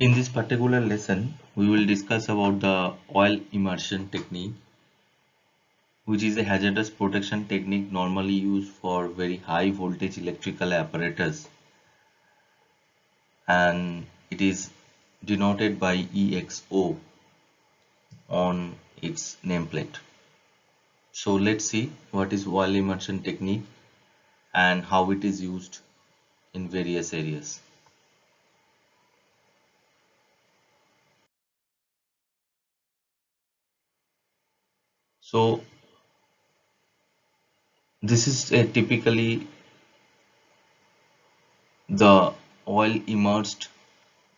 In this particular lesson, we will discuss about the oil immersion technique, which is a hazardous protection technique normally used for very high voltage electrical apparatus, and it is denoted by ExO on its nameplate. So let's see what is oil immersion technique and how it is used in various areas. So this is a typically the oil immersed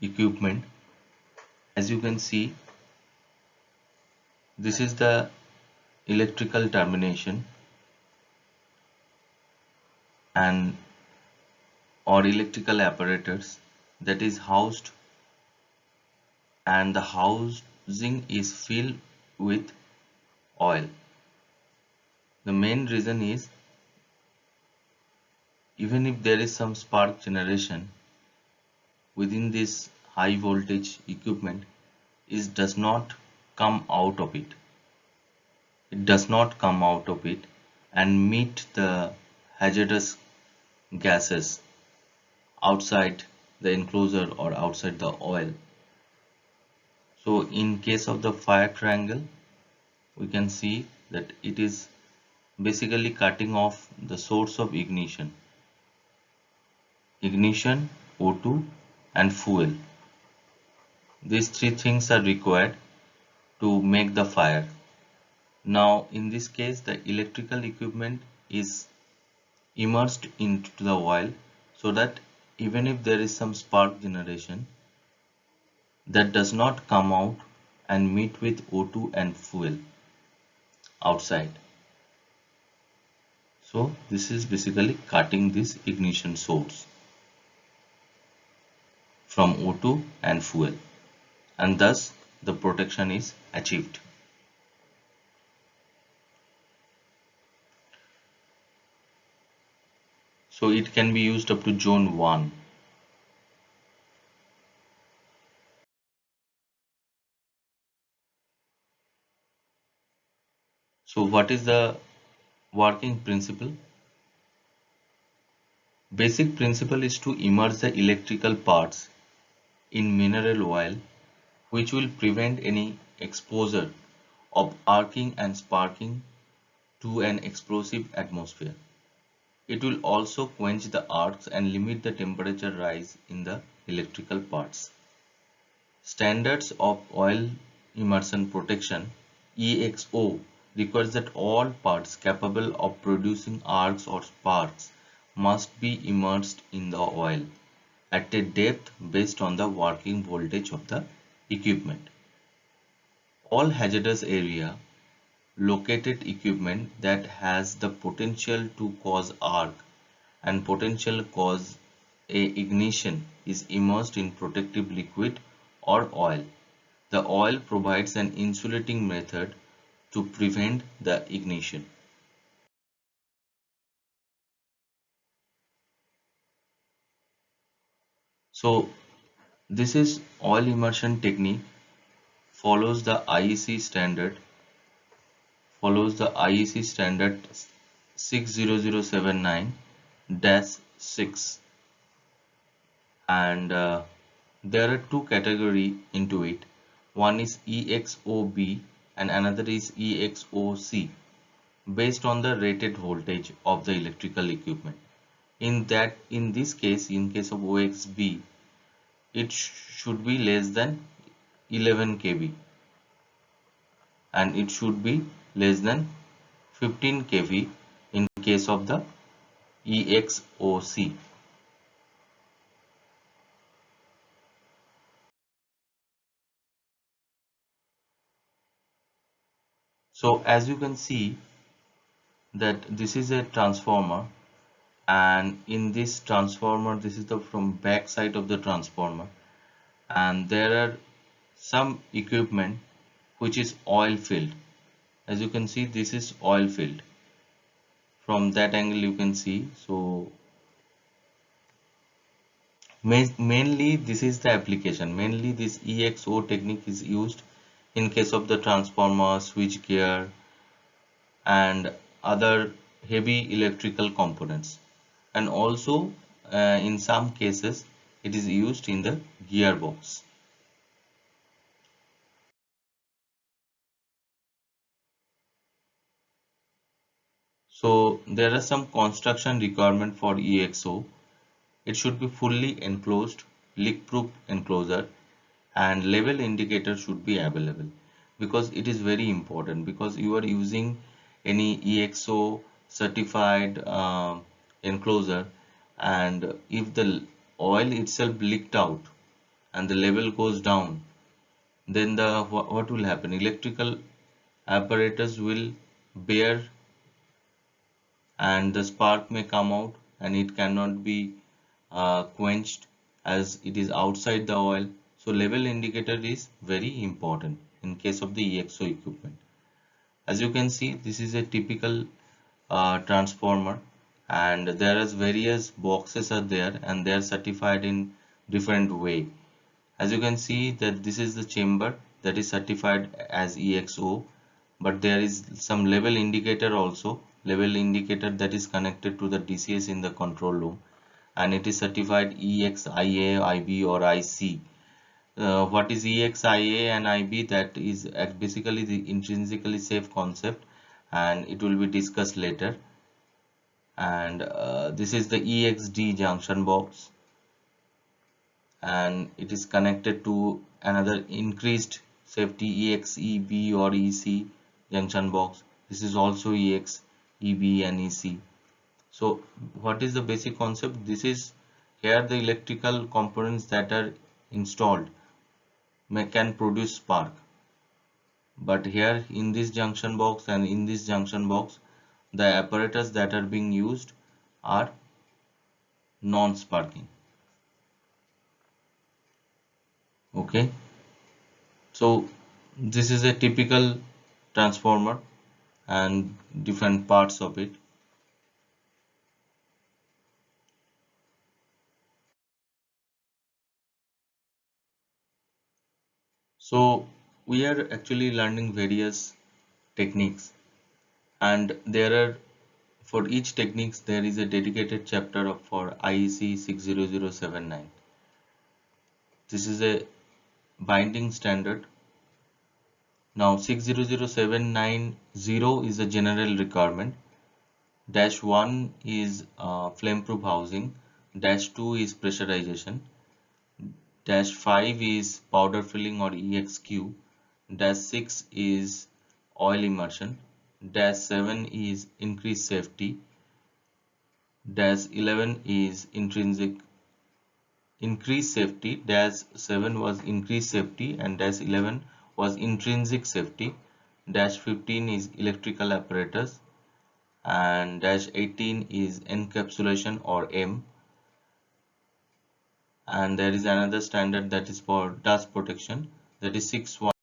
equipment. As you can see, this is the electrical termination and or electrical apparatus that is housed, and the housing is filled with oil. The main reason is, even if there is some spark generation within this high voltage equipment, it does not come out of it. It does not come out of it and meet the hazardous gases outside the enclosure or outside the oil. So in case of the fire triangle, we can see that it is basically cutting off the source of ignition, O2 and fuel. These three things are required to make the fire. Now in this case, the electrical equipment is immersed into the oil, so that even if there is some spark generation, that does not come out and meet with O2 and fuel outside. So this is basically cutting this ignition source from O2 and fuel, and thus the protection is achieved. So it can be used up to zone 1. So what is the working principle? Basic principle is to immerse the electrical parts in mineral oil, which will prevent any exposure of arcing and sparking to an explosive atmosphere. It will also quench the arcs and limit the temperature rise in the electrical parts. Standards of oil immersion protection (ExO) requires that all parts capable of producing arcs or sparks must be immersed in the oil at a depth based on the working voltage of the equipment. All hazardous area located equipment that has the potential to cause arc and potential cause a ignition is immersed in protective liquid or oil. The oil provides an insulating method to prevent the ignition. So this is oil immersion technique follows the IEC standard follows the IEC standard 60079-6, and there are two categories into it. One is EXOB and another is EXOC, based on the rated voltage of the electrical equipment. In this case, in case of OXB, it should be less than 11 kV, and it should be less than 15 kV in case of the EXOC. So as you can see that this is a transformer, and in this transformer, this is the from back side of the transformer, and there are some equipment which is oil filled. As you can see, this is oil filled. From that angle you can see. So Mainly this is the application. Mainly this EXO technique is used in case of the transformer, switchgear and other heavy electrical components, and also in some cases it is used in the gearbox. So there are some construction requirement for EXO. It should be fully enclosed, leak-proof enclosure, and level indicator should be available, because it is very important, because you are using any EXO certified enclosure, and if the oil itself leaked out and the level goes down, then what will happen? Electrical apparatus will bear and the spark may come out and it cannot be quenched as it is outside the oil. So level indicator is very important in case of the EXO equipment. As you can see, this is a typical transformer, and there is various boxes are there and they are certified in different way. As you can see that this is the chamber that is certified as EXO, but there is some level indicator also, level indicator that is connected to the DCS in the control room, and it is certified EXIA, IB or IC. What is EXIA and IB? That is basically the intrinsically safe concept, and it will be discussed later. And this is the EXD junction box, and it is connected to another increased safety EXEB or EC junction box. This is also EX, EB and EC. So what is the basic concept? This is here the electrical components that are installed can produce spark, but here in this junction box and in this junction box the apparatus that are being used are non-sparking. Okay, so this is a typical transformer and different parts of it. So we are actually learning various techniques, and there are, for each techniques there is a dedicated chapter for IEC 60079. This is a binding standard. Now 600790 is a general requirement. Dash 1 is flame proof housing. Dash 2 is pressurization. Dash 5 is powder filling or EXQ. Dash 6 is oil immersion. Dash 7 is increased safety. Dash 11 is increased safety. Dash 7 was increased safety and dash 11 was intrinsic safety. Dash 15 is electrical apparatus, and dash 18 is encapsulation or M. And there is another standard that is for dust protection, that is 6